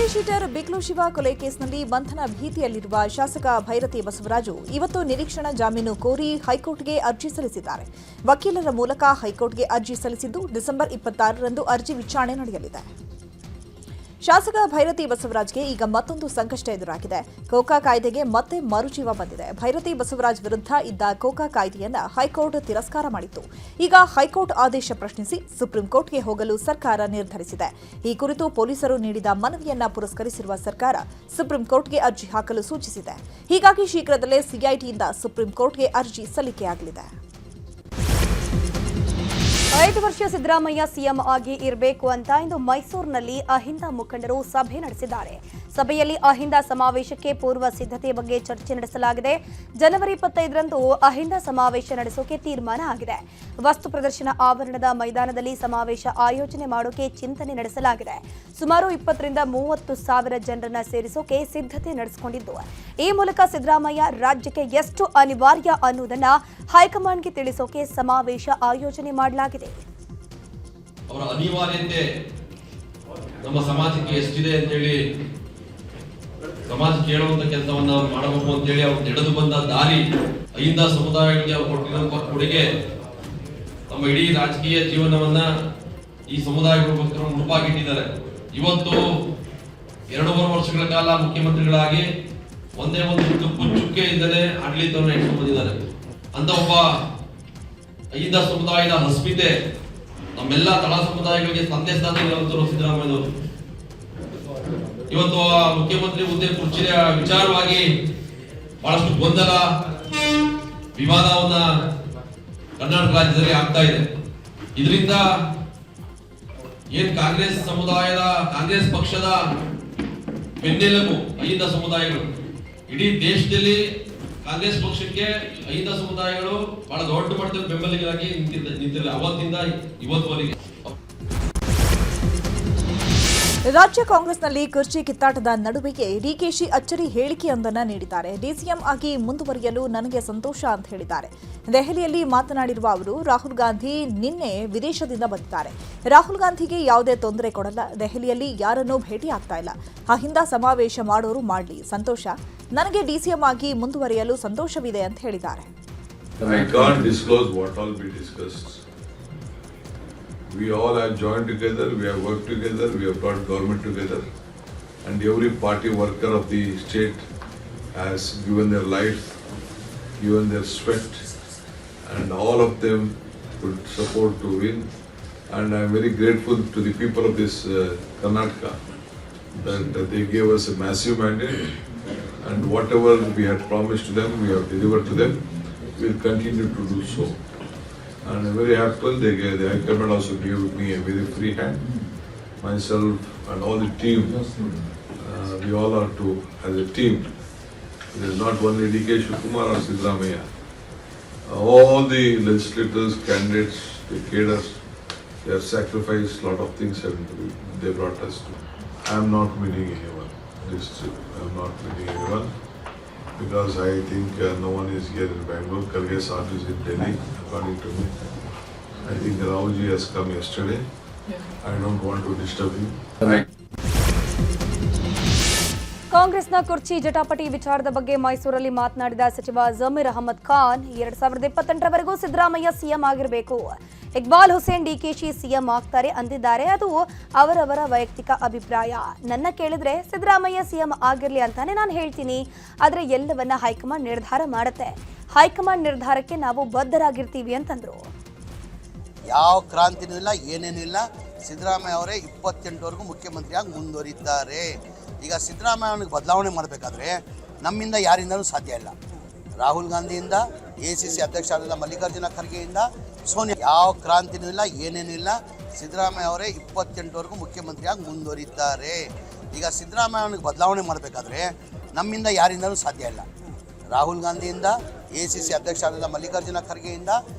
Rowdy sheeter ಬಿಕ್ಲು Shiva ಕೊಲೆ ಕೇಸ್ನಲ್ಲಿ ಬಂಧನ ಭೀತಿಯಲ್ಲಿರುವ ಶಾಸಕ ಭೈರತಿ ಬಸವರಾಜು ಇವತ್ತು ನಿರೀಕ್ಷಣಾ ಜಾಮೀನು ಕೋರಿ ಹೈಕೋರ್ಟ್ಗೆ ಅರ್ಜಿ ಸಲ್ಲಿಸಿದ್ದಾರೆ. ವಕೀಲರ ಮೂಲಕ ಹೈಕೋರ್ಟ್ಗೆ ಅರ್ಜಿ ಸಲ್ಲಿಸಿದ್ದು ಡಿಸೆಂಬರ್ 26ರಂದು ಅರ್ಜಿ ವಿಚಾರಣೆ ನಡೆಯಲಿದೆ. ಶಾಸಕ ಭೈರತಿ ಬಸವರಾಜ್ಗೆ ಈಗ ಮತ್ತೊಂದು ಸಂಕಷ್ಟ ಎದುರಾಗಿದೆ. ಕೋಕಾ ಕಾಯ್ದೆಗೆ ಮತ್ತೆ ಮರುಜೀವ ಬಂದಿದೆ. ಭೈರತಿ ಬಸವರಾಜ್ ವಿರುದ್ಧ ಇದ್ದ ಕೋಕಾ ಕಾಯ್ದೆಯನ್ನು ಹೈಕೋರ್ಟ್ ತಿರಸ್ಕಾರ ಮಾಡಿತ್ತು. ಈಗ ಹೈಕೋರ್ಟ್ ಆದೇಶ ಪ್ರಶ್ನಿಸಿ ಸುಪ್ರೀಂ ಕೋರ್ಟ್ಗೆ ಹೋಗಲು ಸರ್ಕಾರ ನಿರ್ಧರಿಸಿದೆ. ಈ ಕುರಿತು ಪೊಲೀಸರು ನೀಡಿದ ಮನವಿಯನ್ನ ಪುರಸ್ಕರಿಸಿರುವ ಸರ್ಕಾರ ಸುಪ್ರೀಂ ಕೋರ್ಟ್ಗೆ ಅರ್ಜಿ ಹಾಕಲು ಸೂಚಿಸಿದೆ. ಹೀಗಾಗಿ ಶೀಘ್ರದಲ್ಲೇ ಸಿಐಟಿಯಿಂದ ಸುಪ್ರೀಂ ಕೋರ್ಟ್ಗೆ ಅರ್ಜಿ ಸಲ್ಲಿಕೆಯಾಗಲಿದೆ. 5 ವರ್ಷ ಸಿದ್ದರಾಮಯ್ಯ ಸಿಎಂ ಆಗಿ ಇರಬೇಕು ಅಂತ ಇಂದು ಮೈಸೂರಿನಲ್ಲಿ ಅಹಿಂದ ಮುಖಂಡರು ಸಭೆ ನಡೆಸಿದ್ದಾರೆ. ಸಭೆಯಲ್ಲಿ ಅಹಿಂದ ಸಮಾವೇಶಕ್ಕೆ ಪೂರ್ವ ಸಿದ್ಧತೆ ಬಗ್ಗೆ ಚರ್ಚೆ ನಡೆಸಲಾಗಿದೆ. ಜನವರಿ 25ರಂದು ಅಹಿಂದ ಸಮಾವೇಶ ನಡೆಸೋಕೆ ತೀರ್ಮಾನ ಆಗಿದೆ. ವಸ್ತು ಪ್ರದರ್ಶನ ಆವರಣದ ಮೈದಾನದಲ್ಲಿ ಸಮಾವೇಶ ಆಯೋಜನೆ ಮಾಡೋಕೆ ಚಿಂತನೆ ನಡೆಸಲಾಗಿದೆ. ಸುಮಾರು 20ರಿಂದ 30 ಸಾವಿರ ಜನರನ್ನ ಸೇರಿಸೋಕೆ ಸಿದ್ಧತೆ ನಡೆಸಿಕೊಂಡಿದ್ದು, ಈ ಮೂಲಕ ಸಿದ್ದರಾಮಯ್ಯ ರಾಜ್ಯಕ್ಕೆ ಎಷ್ಟು ಅನಿವಾರ್ಯ ಅನ್ನೋದನ್ನ ಹೈಕಮಾಂಡ್ಗೆ ತಿಳಿಸೋಕೆ ಸಮಾವೇಶ ಆಯೋಜನೆ ಮಾಡಲಾಗಿದೆ. ಅವರ ಅನಿವಾರ್ಯತೆ ನಮ್ಮ ಸಮಾಜಕ್ಕೆ ಎಷ್ಟಿದೆ ಅಂತೇಳಿ ಸಮಾಜ ಕೇಳುವಂತ ಕೆಲಸವನ್ನ ಅವ್ರು ಮಾಡಬೇಕು ಅಂತೇಳಿ ಅವ್ರು ನಡೆದು ಬಂದ ದಾರಿ, ಅಹಿಂದ ಸಮುದಾಯಗಳಿಗೆ ಅವ್ರು ಕೊಟ್ಟಿರುವಂತಹ ಕೊಡುಗೆ, ನಮ್ಮ ಇಡೀ ರಾಜಕೀಯ ಜೀವನವನ್ನ ಈ ಸಮುದಾಯಗಳಿಗೋಸ್ಕರ ಮುಡುಪಾಗಿಟ್ಟಿದ್ದಾರೆ. ಇವತ್ತು 2.5 ವರ್ಷಗಳ ಕಾಲ ಮುಖ್ಯಮಂತ್ರಿಗಳಾಗಿ ಒಂದೇ ಒಂದು ಕಪ್ಪು ಚುಕ್ಕೆಯಿಂದಲೇ ಆಡಳಿತವನ್ನು ನಡೆಸಿಕೊಂಡು ಬಂದಿದ್ದಾರೆ. ಅಂತ ಒಬ್ಬ ಅಹಿಂದ ಸಮುದಾಯದ ಅಸ್ಮಿತೆ ನಮ್ಮೆಲ್ಲ ತಳ ಸಮುದಾಯಗಳಿಗೆ ತಂದೆ ಸ್ಥಾನದಲ್ಲಿರುವಂತರು ಸಿದ್ದರಾಮಯ್ಯನವರು. ಇವತ್ತು ಮುಖ್ಯಮಂತ್ರಿ ಹುದ್ದೆ ಕುರ್ಚಿಯ ವಿಚಾರವಾಗಿ ಬಹಳಷ್ಟು ಗೊಂದಲ, ವಿವಾದವನ್ನ ಕರ್ನಾಟಕ ರಾಜ್ಯದಲ್ಲಿ ಆಗ್ತಾ ಇದೆ. ಇದರಿಂದ ಏನ್ ಕಾಂಗ್ರೆಸ್ ಪಕ್ಷದ ಬೆನ್ನೆಲುಬು ಅಹಿಂದ ಸಮುದಾಯಗಳು, ಇಡೀ ದೇಶದಲ್ಲಿ ಕಾಂಗ್ರೆಸ್ ಪಕ್ಷಕ್ಕೆ ಅಹಿಂದ ಸಮುದಾಯಗಳು ಬಹಳ ದೊಡ್ಡ ಮಟ್ಟದಲ್ಲಿ ಬೆಂಬಲಿಗರಾಗಿ ನಿಂತಿಲ್ಲ ಅವತ್ತಿಂದ ಇವತ್ತುವರೆಗೆ. ರಾಜ್ಯ ಕಾಂಗ್ರೆಸ್ನಲ್ಲಿ ಕುರ್ಚಿ ಕಿತ್ತಾಟದ ನಡುವೆಯೇ ಡಿಕೆಶಿ ಅಚ್ಚರಿ ಹೇಳಿಕೆಯೊಂದನ್ನು ನೀಡಿದ್ದಾರೆ. ಡಿಸಿಎಂ ಆಗಿ ಮುಂದುವರಿಯಲು ನನಗೆ ಸಂತೋಷ ಅಂತ ಹೇಳಿದ್ದಾರೆ. ದೆಹಲಿಯಲ್ಲಿ ಮಾತನಾಡಿರುವ ಅವರು, ರಾಹುಲ್ ಗಾಂಧಿ ನಿನ್ನೆ ವಿದೇಶದಿಂದ ಬಂದಿದ್ದಾರೆ. ರಾಹುಲ್ ಗಾಂಧಿಗೆ ಯಾವುದೇ ತೊಂದರೆ ಕೊಡಲ್ಲ. ದೆಹಲಿಯಲ್ಲಿ ಯಾರನ್ನೂ ಭೇಟಿ ಆಗ್ತಾ ಇಲ್ಲ. ಅಹಿಂದ ಸಮಾವೇಶ ಮಾಡೋರು ಮಾಡಲಿ, ಸಂತೋಷ. ನನಗೆ ಡಿಸಿಎಂ ಆಗಿ ಮುಂದುವರಿಯಲು ಸಂತೋಷವಿದೆ ಅಂತ ಹೇಳಿದ್ದಾರೆ. We all have joined together, we have worked together, we have brought government together, and every party worker of the state has given their life, given their sweat, and all of them would support to win. And I am very grateful to the people of this Karnataka that they gave us a massive mandate, and whatever we had promised to them, we have delivered to them. We will continue to do so. And I'm very happy the High Command also gave me a very free hand. Myself and all the team, we all are to as a team. There is not only D.K. Shivakumar or Siddaramaiah. All the legislators, candidates, the cadres, they have sacrificed a lot of things and they brought us to. I am not meeting anyone. I am not meeting anyone. Because I think no one is here in Bangalore. Kharge Sahib is in Delhi, according to me. I think Rahulji has come yesterday. I don't want to disturb him. ಕಾಂಗ್ರೆಸ್ನ ಕುರ್ಚಿ ಜಟಾಪಟಿ ವಿಚಾರದ ಬಗ್ಗೆ ಮೈಸೂರಲ್ಲಿ ಮಾತನಾಡಿದ ಸಚಿವ Zameer Ahmed Khan, 2028ರವರೆಗೂ Siddaramaiah CM ಆಗಿರಬೇಕು. Iqbal Hussain DKShi CM ಆಗ್ತಾರೆ ಅಂದಿದ್ದಾರೆ. ಅದು ಅವರವರ ವೈಯಕ್ತಿಕ ಅಭಿಪ್ರಾಯ. ನನ್ನ ಕೇಳಿದ್ರೆ ಸಿದ್ದರಾಮಯ್ಯ ಸಿಎಂ ಆಗಿರ್ಲಿ ಅಂತಾನೆ ನಾನು ಹೇಳ್ತೀನಿ. ಆದ್ರೆ ಎಲ್ಲವನ್ನ ಹೈಕಮಾಂಡ್ ನಿರ್ಧಾರ ಮಾಡುತ್ತೆ. ಹೈಕಮಾಂಡ್ ನಿರ್ಧಾರಕ್ಕೆ ನಾವು ಬದ್ಧರಾಗಿರ್ತೀವಿ ಅಂತಂದ್ರು. ಯಾವ ಕ್ರಾಂತಿನೂ ಇಲ್ಲ, ಏನೇನೂ ಇಲ್ಲ. ಸಿದ್ದರಾಮಯ್ಯ ಅವರೇ 28ವರೆಗೂ ಮುಖ್ಯಮಂತ್ರಿಯಾಗಿ ಮುಂದುವರಿತಾರೆ. ಈಗ ಸಿದ್ದರಾಮಯ್ಯನಿಗೆ ಬದಲಾವಣೆ ಮಾಡಬೇಕಾದ್ರೆ ನಮ್ಮಿಂದ ಯಾರಿಂದಲೂ ಸಾಧ್ಯ ಇಲ್ಲ. ರಾಹುಲ್ ಗಾಂಧಿಯಿಂದ, ACC ಅಧ್ಯಕ್ಷ ಆದ ಮಲ್ಲಿಕಾರ್ಜುನ ಖರ್ಗೆಯಿಂದ, ಸೋನಿಯಾ, ಯಾವ ಕ್ರಾಂತಿನೂ ಇಲ್ಲ, ಏನೇನೂ ಇಲ್ಲ. ಸಿದ್ದರಾಮಯ್ಯ ಅವರೇ 28ವರೆಗೂ ಮುಖ್ಯಮಂತ್ರಿಯಾಗಿ ಮುಂದುವರಿತಾರೆ. ಈಗ ಸಿದ್ದರಾಮಯ್ಯನಿಗೆ ಬದಲಾವಣೆ ಮಾಡಬೇಕಾದ್ರೆ ನಮ್ಮಿಂದ ಯಾರಿಂದಲೂ ಸಾಧ್ಯ ಇಲ್ಲ. ರಾಹುಲ್ ಗಾಂಧಿಯಿಂದ, ACC ಅಧ್ಯಕ್ಷ ಆದ ಮಲ್ಲಿಕಾರ್ಜುನ ಖರ್ಗೆಯಿಂದ,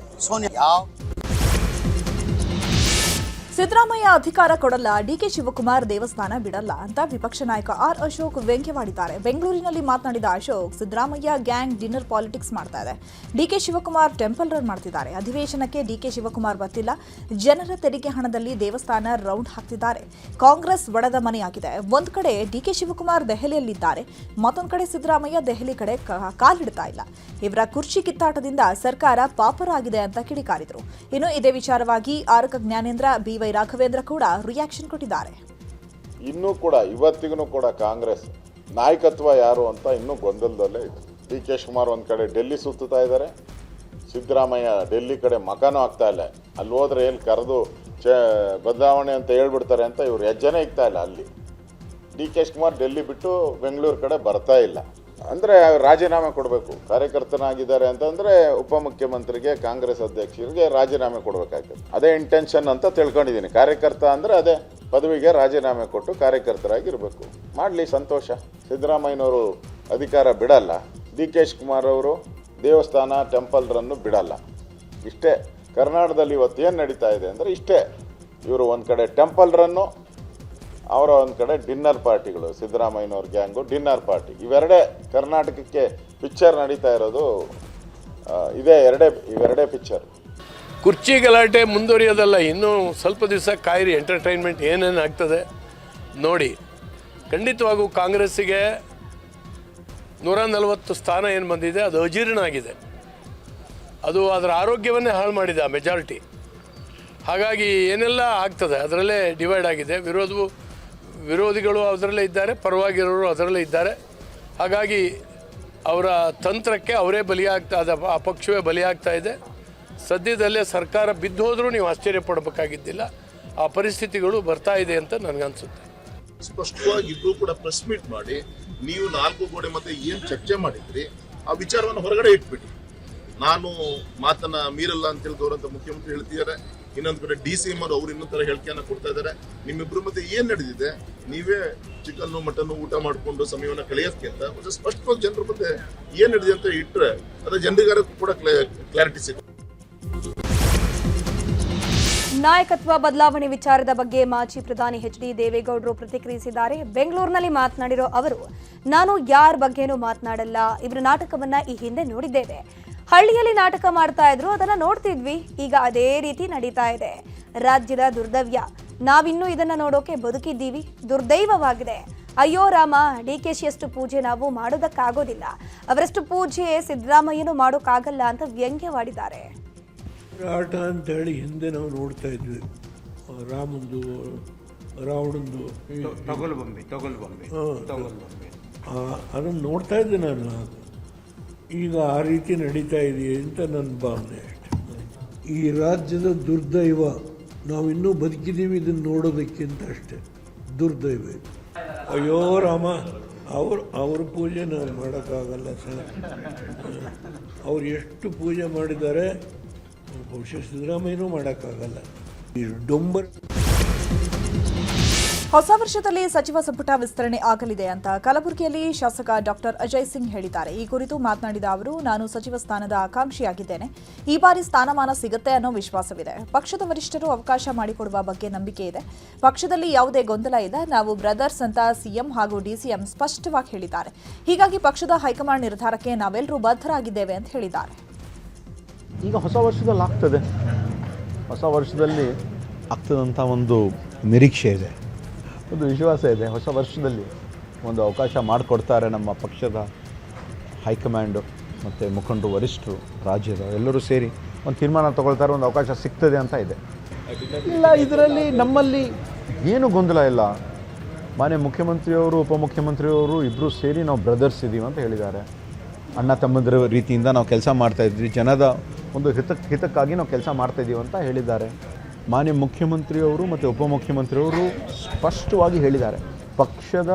ಸೋನಿಯಾ, ಯಾವ ಸಿದ್ದರಾಮಯ್ಯ ಅಧಿಕಾರ ಕೊಡಲ್ಲ, ಡಿಕೆ ಶಿವಕುಮಾರ್ ದೇವಸ್ಥಾನ ಬಿಡಲ್ಲ ಅಂತ ವಿಪಕ್ಷ ನಾಯಕ ಆರ್ ಅಶೋಕ್ ವ್ಯಂಗ್ಯವಾಡಿದ್ದಾರೆ. ಬೆಂಗಳೂರಿನಲ್ಲಿ ಮಾತನಾಡಿದ Ashok, Siddaramaiah gang dinner politics ಮಾಡ್ತಾ ಇದೆ, ಡಿಕೆ ಶಿವಕುಮಾರ್ ಟೆಂಪಲ್ ರನ್ ಮಾಡ್ತಿದ್ದಾರೆ. ಅಧಿವೇಶನಕ್ಕೆ ಡಿಕೆ ಶಿವಕುಮಾರ್ ಬರ್ತಿಲ್ಲ, ಜನರ ತೆರಿಗೆ ಹಣದಲ್ಲಿ ದೇವಸ್ಥಾನ ರೌಂಡ್ ಹಾಕ್ತಿದ್ದಾರೆ. ಕಾಂಗ್ರೆಸ್ ಒಡೆದ ಮನೆಯಾಗಿದೆ. ಒಂದ್ ಕಡೆ ಡಿಕೆ ಶಿವಕುಮಾರ್ ದೆಹಲಿಯಲ್ಲಿದ್ದಾರೆ, ಮತ್ತೊಂದು ಕಡೆ ಸಿದ್ದರಾಮಯ್ಯ ದೆಹಲಿ ಕಡೆ ಕಾಲಿಡ್ತಾ ಇಲ್ಲ. ಇವರ ಕುರ್ಚಿ ಕಿತ್ತಾಟದಿಂದ ಸರ್ಕಾರ ಪಾಪರ ಆಗಿದೆ ಅಂತ ಕಿಡಿಕಾರಿದರು. ಇನ್ನು ಇದೇ ವಿಚಾರವಾಗಿ ಆರಕ ಜ್ಞಾನೇಂದ್ರ, ಬಿವೈ ರಾಘವೇಂದ್ರ ಕೂಡ ರಿಯಾಕ್ಷನ್ ಕೊಟ್ಟಿದ್ದಾರೆ. ಇನ್ನೂ ಕೂಡ ಇವತ್ತಿಗೂ ಕೂಡ ಕಾಂಗ್ರೆಸ್ ನಾಯಕತ್ವ ಯಾರು ಅಂತ ಇನ್ನೂ ಗೊಂದಲದಲ್ಲೇ ಇದೆ. ಡಿ ಕೆ ಶಿವಕುಮಾರ್ ಒಂದು ಕಡೆ ಡೆಲ್ಲಿ ಸುತ್ತುತ್ತಾ ಇದ್ದಾರೆ, ಸಿದ್ದರಾಮಯ್ಯ ಡೆಲ್ಲಿ ಕಡೆ ಮಕಾನೂ ಆಗ್ತಾ ಇಲ್ಲ. ಅಲ್ಲಿ ಹೋದ್ರೆ ಎಲ್ಲಿ ಕರೆದು ಬದಲಾವಣೆ ಅಂತ ಹೇಳ್ಬಿಡ್ತಾರೆ ಅಂತ ಇವ್ರು ಹೆಜ್ಜೆನೇ ಇಕ್ತಾ ಇಲ್ಲ. ಅಲ್ಲಿ ಡಿ ಕೆ ಶಿವಕುಮಾರ್ ಡೆಲ್ಲಿ ಬಿಟ್ಟು ಬೆಂಗಳೂರು ಕಡೆ ಬರ್ತಾ ಇಲ್ಲ. ಅಂದರೆ ರಾಜೀನಾಮೆ ಕೊಡಬೇಕು. ಕಾರ್ಯಕರ್ತನಾಗಿದ್ದಾರೆ ಅಂತಂದರೆ ಉಪಮುಖ್ಯಮಂತ್ರಿಗೆ, ಕಾಂಗ್ರೆಸ್ ಅಧ್ಯಕ್ಷರಿಗೆ ರಾಜೀನಾಮೆ ಕೊಡಬೇಕಾಗ್ತದೆ. ಅದೇ ಇಂಟೆನ್ಷನ್ ಅಂತ ತಿಳ್ಕೊಂಡಿದ್ದೀನಿ. ಕಾರ್ಯಕರ್ತ ಅಂದರೆ ಅದೇ ಪದವಿಗೆ ರಾಜೀನಾಮೆ ಕೊಟ್ಟು ಕಾರ್ಯಕರ್ತರಾಗಿರಬೇಕು. ಮಾಡಲಿ, ಸಂತೋಷ. ಸಿದ್ದರಾಮಯ್ಯನವರು ಅಧಿಕಾರ ಬಿಡಲ್ಲ, ಡಿ ಕೆ ಶಿವಕುಮಾರ್ ಅವರು ದೇವಸ್ಥಾನ ಟೆಂಪಲ್ ರನ್ನು ಬಿಡಲ್ಲ. ಇಷ್ಟೇ ಕರ್ನಾಟಕದಲ್ಲಿ ಇವತ್ತು ಏನು ನಡೀತಾ ಇದೆ ಅಂದರೆ ಇಷ್ಟೇ. ಇವರು ಒಂದು ಕಡೆ ಟೆಂಪಲ್ ರನ್ನು, ಅವರ ಒಂದು ಕಡೆ ಡಿನ್ನರ್ ಪಾರ್ಟಿಗಳು, ಸಿದ್ದರಾಮಯ್ಯನವ್ರ ಗ್ಯಾಂಗು ಡಿನ್ನರ್ ಪಾರ್ಟಿ. ಇವೆರಡೇ ಕರ್ನಾಟಕಕ್ಕೆ ಪಿಕ್ಚರ್ ನಡೀತಾ ಇರೋದು. ಇವೆರಡೇ ಪಿಕ್ಚರ್. ಕುರ್ಚಿ ಗಲಾಟೆ ಮುಂದುವರಿಯೋದಲ್ಲ, ಇನ್ನೂ ಸ್ವಲ್ಪ ದಿವಸ ಕಾಯಿರಿ. ಎಂಟರ್ಟೈನ್ಮೆಂಟ್ ಏನೇನು ಆಗ್ತದೆ ನೋಡಿ. ಖಂಡಿತವಾಗೂ ಕಾಂಗ್ರೆಸ್ಸಿಗೆ 140 ಸ್ಥಾನ ಏನು ಬಂದಿದೆ ಅದು ಅಜೀರ್ಣ ಆಗಿದೆ. ಅದು ಅದರ ಆರೋಗ್ಯವನ್ನೇ ಹಾಳು ಮಾಡಿದೆ ಆ ಮೆಜಾರಿಟಿ. ಹಾಗಾಗಿ ಏನೆಲ್ಲ ಆಗ್ತದೆ ಅದರಲ್ಲೇ ಡಿವೈಡ್ ಆಗಿದೆ. ವಿರೋಧಿಗಳು ಅದರಲ್ಲೇ ಇದ್ದಾರೆ, ಪರವಾಗಿರೋರು ಅದರಲ್ಲೇ ಇದ್ದಾರೆ. ಹಾಗಾಗಿ ಅವರ ತಂತ್ರಕ್ಕೆ ಅವರೇ ಬಲಿಯಾಗ್ತಾ, ಆ ಪಕ್ಷವೇ ಬಲಿಯಾಗ್ತಾ ಇದೆ. ಸದ್ಯದಲ್ಲೇ ಸರ್ಕಾರ ಬಿದ್ದು ಹೋದರೂ ನೀವು ಆಶ್ಚರ್ಯಪಡಬೇಕಾಗಿದ್ದಿಲ್ಲ. ಆ ಪರಿಸ್ಥಿತಿಗಳು ಬರ್ತಾ ಇದೆ ಅಂತ ನನಗನ್ಸುತ್ತೆ. ಸ್ಪಷ್ಟವಾಗಿ ಇಬ್ಬರು ಕೂಡ ಪ್ರೆಸ್ ಮೀಟ್ ಮಾಡಿ ನೀವು 4 ಗೋಡೆ ಮತ್ತೆ ಏನು ಚರ್ಚೆ ಮಾಡಿದ್ರಿ ಆ ವಿಚಾರವನ್ನು ಹೊರಗಡೆ ಇಟ್ಬಿಟ್ಟು, ನಾನು ಮಾತನ್ನ ಮೀರಲ್ಲ ಅಂತ ಹೇಳಿದವರಂತ ಮುಖ್ಯಮಂತ್ರಿ ಹೇಳ್ತಿದ್ದಾರೆ. ಇನ್ನೊಂದು ಕಡೆ DCM ಅವರು ಇನ್ನೊಂದು ತರ ಹೇಳಿಕೆಯನ್ನ ಕೊಡ್ತಾ ಇದ್ದಾರೆ. ನಿಮ್ಮಿಬ್ರು ಮತ್ತೆ ಏನ್ ನಡೆದಿದೆ, ನೀವೇ ಚಿಕನ್ ಮಟನ್ ಊಟ ಮಾಡಿಕೊಂಡು ಸಮಯವನ್ನ ಕಳೆಯೋದಕ್ಕೆ ಅಂತ ಒಂದು ಸ್ಪಷ್ಟವಾಗಿ ಜನರ ಮುಂದೆ ಏನ್ ನಡೆದಿದೆ ಅಂತ ಇಟ್ಟರೆ ಅದ್ರ ಜನರಿಗಾರ ಕೂಡ ಕ್ಲಾರಿಟಿ ಸಿಗುತ್ತೆ. ನಾಯಕತ್ವ ಬದಲಾವಣೆ ವಿಚಾರದ ಬಗ್ಗೆ ಮಾಜಿ ಪ್ರಧಾನಿ HD ದೇವೇಗೌಡರು ಪ್ರತಿಕ್ರಿಯಿಸಿದ್ದಾರೆ. ಬೆಂಗಳೂರಿನಲ್ಲಿ ಮಾತನಾಡಿರೋ ಅವರು, ನಾನು ಯಾರ ಬಗ್ಗೆನೂ ಮಾತನಾಡಲ್ಲ, ಇವರ ನಾಟಕವನ್ನ ಈ ಹಿಂದೆ ನೋಡಿದ್ದೇವೆ. ಹಳ್ಳಿಯಲ್ಲಿ ನಾಟಕ ಮಾಡ್ತಾ ಇದ್ರು, ಅದನ್ನ ನೋಡ್ತಿದ್ವಿ. ಈಗ ಅದೇ ರೀತಿ ನಡೀತಾ ಇದೆ. ರಾಜ್ಯದ ದುರ್ದೈವ, ನಾವಿನ್ನೂ ಇದನ್ನ ನೋಡೋಕೆ ಬದುಕಿದ್ದೀವಿ. ದುರ್ದೈವವಾಗಿದೆ. ಅಯ್ಯೋ ರಾಮ, DKಶಿಯಷ್ಟು ಪೂಜೆ ನಾವು ಮಾಡೋದಕ್ಕಾಗೋದಿಲ್ಲ, ಅವರಷ್ಟು ಪೂಜೆ ಸಿದ್ದರಾಮಯ್ಯನೂ ಮಾಡೋಕ್ಕಾಗಲ್ಲ ಅಂತ ವ್ಯಂಗ್ಯವಾಡಿದ್ದಾರೆ. ಆಟ ಅಂತೇಳಿ ಹಿಂದೆ ನಾವು ನೋಡ್ತಾ ಇದ್ವಿ. ರಾಮಂದು, ರಾವಣಂದು ಅದನ್ನು ನೋಡ್ತಾ ಇದ್ದೆ ನಾನು. ಈಗ ಆ ರೀತಿ ನಡೀತಾ ಇದೆಯೇ ಅಂತ ನನ್ನ ಭಾವನೆ ಅಷ್ಟೆ. ಈ ರಾಜ್ಯದ ದುರ್ದೈವ, ನಾವಿನ್ನೂ ಬದುಕಿದ್ದೀವಿ ಇದನ್ನು ನೋಡೋದಕ್ಕಿಂತ ಅಷ್ಟೇ. ದುರ್ದೈವ. ಅಯ್ಯೋ ರಾಮ, ಅವ್ರ ಪೂಜೆ ನಾವು ಮಾಡೋಕ್ಕಾಗಲ್ಲ ಸರ್. ಅವ್ರು ಎಷ್ಟು ಪೂಜೆ ಮಾಡಿದ್ದಾರೆ, ಬಹುಶಃ ಸಿದ್ದರಾಮಯ್ಯನೂ ಮಾಡೋಕ್ಕಾಗಲ್ಲ. ಈ ಡೊಂಬರ್. ಹೊಸ ವರ್ಷದಲ್ಲಿ ಸಚಿವ ಸಂಪುಟ ವಿಸ್ತರಣೆ ಆಗಲಿದೆ ಅಂತ ಕಲಬುರಗಿಯಲ್ಲಿ ಶಾಸಕ ಡಾಕ್ಟರ್ ಅಜಯ್ ಸಿಂಗ್ ಹೇಳಿದ್ದಾರೆ. ಈ ಕುರಿತು ಮಾತನಾಡಿದ ಅವರು, ನಾನು ಸಚಿವ ಸ್ಥಾನದ ಆಕಾಂಕ್ಷಿಯಾಗಿದ್ದೇನೆ. ಈ ಬಾರಿ ಸ್ಥಾನಮಾನ ಸಿಗುತ್ತೆ ಅನ್ನೋ ವಿಶ್ವಾಸವಿದೆ. ಪಕ್ಷದ ವರಿಷ್ಠರು ಅವಕಾಶ ಮಾಡಿಕೊಡುವ ಬಗ್ಗೆ ನಂಬಿಕೆ ಇದೆ. ಪಕ್ಷದಲ್ಲಿ ಯಾವುದೇ ಗೊಂದಲ ಇದೆ. ನಾವು ಬ್ರದರ್ಸ್ ಅಂತ ಸಿಎಂ ಹಾಗೂ DCM ಸ್ಪಷ್ಟವಾಗಿ ಹೇಳಿದ್ದಾರೆ. ಹೀಗಾಗಿ ಪಕ್ಷದ ಹೈಕಮಾಂಡ್ ನಿರ್ಧಾರಕ್ಕೆ ನಾವೆಲ್ಲರೂ ಬದ್ಧರಾಗಿದ್ದೇವೆ ಅಂತ ಹೇಳಿದ್ದಾರೆ. ಈಗ ಹೊಸ ವರ್ಷದಲ್ಲಿ ಆಗ್ತದೆ, ಹೊಸ ವರ್ಷದಲ್ಲಿ ಆಗ್ತದಂಥ ಒಂದು ನಿರೀಕ್ಷೆ ಇದೆ, ಒಂದು ವಿಶ್ವಾಸ ಇದೆ. ಹೊಸ ವರ್ಷದಲ್ಲಿ ಒಂದು ಅವಕಾಶ ಮಾಡಿಕೊಡ್ತಾರೆ ನಮ್ಮ ಪಕ್ಷದ ಹೈಕಮಾಂಡು ಮತ್ತು ಮುಖಂಡರು, ವರಿಷ್ಠರು, ರಾಜ್ಯದ ಎಲ್ಲರೂ ಸೇರಿ ಒಂದು ತೀರ್ಮಾನ ತಗೊಳ್ತಾರೆ, ಒಂದು ಅವಕಾಶ ಸಿಗ್ತದೆ ಅಂತ ಇದೆ. ಇಲ್ಲ, ಇದರಲ್ಲಿ ನಮ್ಮಲ್ಲಿ ಏನು ಗೊಂದಲ ಇಲ್ಲ. ಮಾನ್ಯ ಮುಖ್ಯಮಂತ್ರಿಯವರು, ಉಪಮುಖ್ಯಮಂತ್ರಿಯವರು ಇಬ್ಬರೂ ಸೇರಿ ನಾವು ಬ್ರದರ್ಸ್ ಇದ್ದೀವಿ ಅಂತ ಹೇಳಿದ್ದಾರೆ. ಅಣ್ಣ ತಮ್ಮಂದಿರ ರೀತಿಯಿಂದ ನಾವು ಕೆಲಸ ಮಾಡ್ತಾಯಿದ್ವಿ, ಜನದ ಒಂದು ಹಿತಕ್ಕಾಗಿ ನಾವು ಕೆಲಸ ಮಾಡ್ತಾಯಿದ್ದೀವಿ ಅಂತ ಹೇಳಿದ್ದಾರೆ. ಮಾನ್ಯ ಮುಖ್ಯಮಂತ್ರಿಯವರು ಮತ್ತು ಉಪಮುಖ್ಯಮಂತ್ರಿಯವರು ಸ್ಪಷ್ಟವಾಗಿ ಹೇಳಿದ್ದಾರೆ, ಪಕ್ಷದ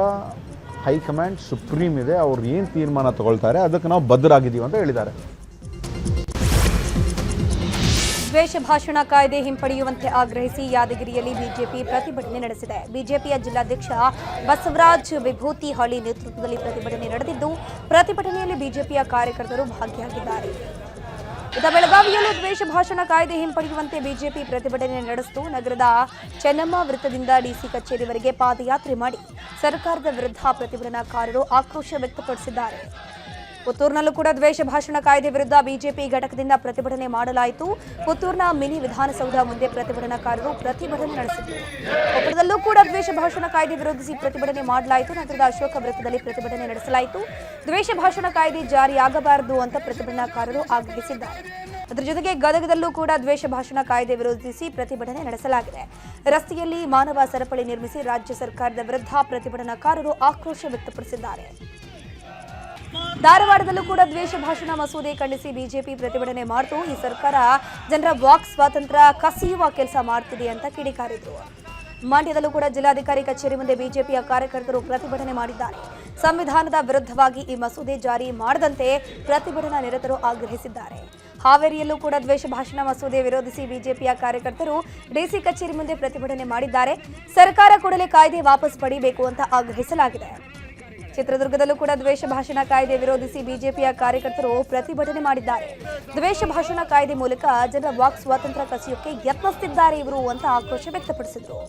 ಹೈಕಮಾಂಡ್ ಸುಪ್ರೀಂ ಇದೆ, ಅವ್ರು ಏನು ತೀರ್ಮಾನ ತಗೊಳ್ತಾರೆ ಅದಕ್ಕೆ ನಾವು ಬದ್ಧರಾಗಿದ್ದೀವಿ ಅಂತ ಹೇಳಿದ್ದಾರೆ. ದ್ವೇಷ ಭಾಷಣ ಕಾಯ್ದೆ ಹಿಂಪಡೆಯುವಂತೆ ಆಗ್ರಹಿಸಿ ಯಾದಗಿರಿಯಲ್ಲಿ ಬಿಜೆಪಿ ಪ್ರತಿಭಟನೆ ನಡೆಸಿದೆ. ಬಿಜೆಪಿಯ ಜಿಲ್ಲಾಧ್ಯಕ್ಷ ಬಸವರಾಜ್ ವಿಭೂತಿಹಳ್ಳಿ ನೇತೃತ್ವದಲ್ಲಿ ಪ್ರತಿಭಟನೆ ನಡೆದಿದ್ದು, ಪ್ರತಿಭಟನೆಯಲ್ಲಿ ಬಿಜೆಪಿಯ ಕಾರ್ಯಕರ್ತರು ಭಾಗಿಯಾಗಿದ್ದಾರೆ. ಇತ್ತ ಬೆಳಗಾವಿಯಲ್ಲೂ ದ್ವೇಷ ಭಾಷಣ ಕಾಯ್ದೆ ಹಿಂಪಡೆಯುವಂತೆ ಬಿಜೆಪಿ ಪ್ರತಿಭಟನೆ ನಡೆಸಿತು. ನಗರದ ಚೆನ್ನಮ್ಮ ವೃತ್ತದಿಂದ ಡಿಸಿ ಕಚೇರಿವರೆಗೆ ಪಾದಯಾತ್ರೆ ಮಾಡಿ ಸರ್ಕಾರದ ವಿರುದ್ಧ ಪ್ರತಿಭಟನಾಕಾರರು ಆಕ್ರೋಶ ವ್ಯಕ್ತಪಡಿಸಿದ್ದಾರೆ. ಪುತ್ತೂರಿನಲ್ಲೂ ಕೂಡ ದ್ವೇಷ ಭಾಷಣ ಕಾಯ್ದೆ ವಿರುದ್ಧ ಬಿಜೆಪಿ ಘಟಕದಿಂದ ಪ್ರತಿಭಟನೆ ಮಾಡಲಾಯಿತು. ಪುತ್ತೂರಿನ ಮಿನಿ ವಿಧಾನಸೌಧ ಮುಂದೆ ಪ್ರತಿಭಟನಾಕಾರರು ಪ್ರತಿಭಟನೆ ನಡೆಸಿದರು. ಕೊಪ್ಪಳದಲ್ಲೂ ಕೂಡ ದ್ವೇಷ ಭಾಷಣ ಕಾಯ್ದೆ ವಿರೋಧಿಸಿ ಪ್ರತಿಭಟನೆ ಮಾಡಲಾಯಿತು. ನಗರದ ಅಶೋಕ ವೃತ್ತದಲ್ಲಿ ಪ್ರತಿಭಟನೆ ನಡೆಸಲಾಯಿತು. ದ್ವೇಷ ಭಾಷಣ ಕಾಯ್ದೆ ಜಾರಿಯಾಗಬಾರದು ಅಂತ ಪ್ರತಿಭಟನಾಕಾರರು ಆಗ್ರಹಿಸಿದ್ದಾರೆ. ಅದರ ಜೊತೆಗೆ ಗದಗದಲ್ಲೂ ಕೂಡ ದ್ವೇಷ ಭಾಷಣ ಕಾಯ್ದೆ ವಿರೋಧಿಸಿ ಪ್ರತಿಭಟನೆ ನಡೆಸಲಾಗಿದೆ. ರಸ್ತೆಯಲ್ಲಿ ಮಾನವ ಸರಪಳಿ ನಿರ್ಮಿಸಿ ರಾಜ್ಯ ಸರ್ಕಾರದ ವಿರುದ್ಧ ಪ್ರತಿಭಟನಾಕಾರರು ಆಕ್ರೋಶ ವ್ಯಕ್ತಪಡಿಸಿದ್ದಾರೆ. ಧಾರವಾಡದಲ್ಲೂ ಕೂಡ ದ್ವೇಷ ಭಾಷಣ ಮಸೂದೆ ಖಂಡಿಸಿ ಬಿಜೆಪಿ ಪ್ರತಿಭಟನೆ ಮಾಡಿತು. ಈ ಸರ್ಕಾರ ಜನರ ವಾಕ್ ಸ್ವಾತಂತ್ರ್ಯ ಕಸಿಯುವ ಕೆಲಸ ಮಾಡ್ತಿದೆ ಅಂತ ಕಿಡಿಕಾರಿದ್ರು. ಮಂಡ್ಯದಲ್ಲೂ ಕೂಡ ಜಿಲ್ಲಾಧಿಕಾರಿ ಕಚೇರಿ ಮುಂದೆ ಬಿಜೆಪಿಯ ಕಾರ್ಯಕರ್ತರು ಪ್ರತಿಭಟನೆ ಮಾಡಿದ್ದಾರೆ. ಸಂವಿಧಾನದ ವಿರುದ್ಧವಾಗಿ ಈ ಮಸೂದೆ ಜಾರಿ ಮಾಡದಂತೆ ಪ್ರತಿಭಟನಾ ನಿರತರು ಆಗ್ರಹಿಸಿದ್ದಾರೆ. ಹಾವೇರಿಯಲ್ಲೂ ಕೂಡ ದ್ವೇಷ ಭಾಷಣ ಮಸೂದೆ ವಿರೋಧಿಸಿ ಬಿಜೆಪಿಯ ಕಾರ್ಯಕರ್ತರು ಡಿಸಿ ಕಚೇರಿ ಮುಂದೆ ಪ್ರತಿಭಟನೆ ಮಾಡಿದ್ದಾರೆ. ಸರ್ಕಾರ ಕೂಡಲೇ ಕಾಯ್ದೆ ವಾಪಸ್ ಪಡೆಯಬೇಕು ಅಂತ ಆಗ್ರಹಿಸಲಾಗಿದೆ. ಚಿತ್ರದುರ್ಗದಲ್ಲೂ ಕೂಡ ದ್ವೇಷ ಭಾಷಣ ಕಾಯ್ದೆ ವಿರೋಧಿಸಿ ಬಿಜೆಪಿಯ ಕಾರ್ಯಕರ್ತರು ಪ್ರತಿಭಟನೆ ಮಾಡಿದ್ದಾರೆ. ದ್ವೇಷ ಭಾಷಣ ಕಾಯ್ದೆ ಮೂಲಕ ಜನರ ವಾಕ್ ಸ್ವಾತಂತ್ರ್ಯ ಕಸಿಯೋಕೆ ಯತ್ನಿಸುತ್ತಿದ್ದಾರೆ ಇವರು ಅಂತ ಆಕ್ರೋಶ ವ್ಯಕ್ತಪಡಿಸಿದರು.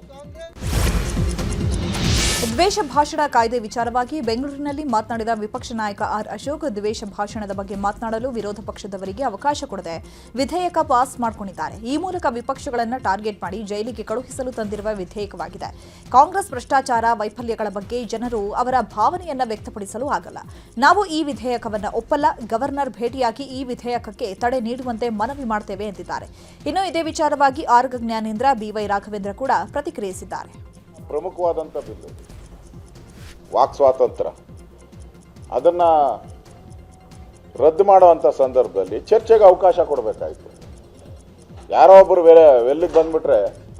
ದ್ವೇಷ ಭಾಷಣ ಕಾಯ್ದೆ ವಿಚಾರವಾಗಿ ಬೆಂಗಳೂರಿನಲ್ಲಿ ಮಾತನಾಡಿದ ವಿಪಕ್ಷ ನಾಯಕ ಆರ್ ಅಶೋಕ್, ದ್ವೇಷ ಭಾಷಣದ ಬಗ್ಗೆ ಮಾತನಾಡಲು ವಿರೋಧ ಪಕ್ಷದವರಿಗೆ ಅವಕಾಶ ಕೊಡದೆ ವಿಧೇಯಕ ಪಾಸ್ ಮಾಡಿಕೊಂಡಿದ್ದಾರೆ. ಈ ಮೂಲಕ ವಿಪಕ್ಷಗಳನ್ನು ಟಾರ್ಗೆಟ್ ಮಾಡಿ ಜೈಲಿಗೆ ಕಳುಹಿಸಲು ತಂದಿರುವ ವಿಧೇಯಕವಾಗಿದೆ. ಕಾಂಗ್ರೆಸ್ ಭ್ರಷ್ಟಾಚಾರ ವೈಫಲ್ಯಗಳ ಬಗ್ಗೆ ಜನರು ಅವರ ಭಾವನೆಯನ್ನ ವ್ಯಕ್ತಪಡಿಸಲು ಆಗಲ್ಲ. ನಾವು ಈ ವಿಧೇಯಕವನ್ನು ಒಪ್ಪಲ್ಲ. ಗವರ್ನರ್ ಭೇಟಿಯಾಗಿ ಈ ವಿಧೇಯಕಕ್ಕೆ ತಡೆ ನೀಡುವಂತೆ ಮನವಿ ಮಾಡ್ತೇವೆ ಎಂದಿದ್ದಾರೆ. ಇನ್ನು ಇದೇ ವಿಚಾರವಾಗಿ ಆರ್ ಜ್ಞಾನೇಂದ್ರ, ಬಿವೈ ರಾಘವೇಂದ್ರ ಕೂಡ ಪ್ರತಿಕ್ರಿಯಿಸಿದ್ದಾರೆ. ಪ್ರಮುಖವಾದಂಥ ಬಿಲ್ಲು ವಾಕ್ ಸ್ವಾತಂತ್ರ್ಯ ಅದನ್ನು ರದ್ದು ಮಾಡುವಂಥ ಸಂದರ್ಭದಲ್ಲಿ ಚರ್ಚೆಗೆ ಅವಕಾಶ ಕೊಡಬೇಕಾಯಿತು. ಯಾರೋ ಒಬ್ಬರು ಬೇರೆ ಎಲ್ಲಿಗೆ ಬಂದುಬಿಟ್ರೆ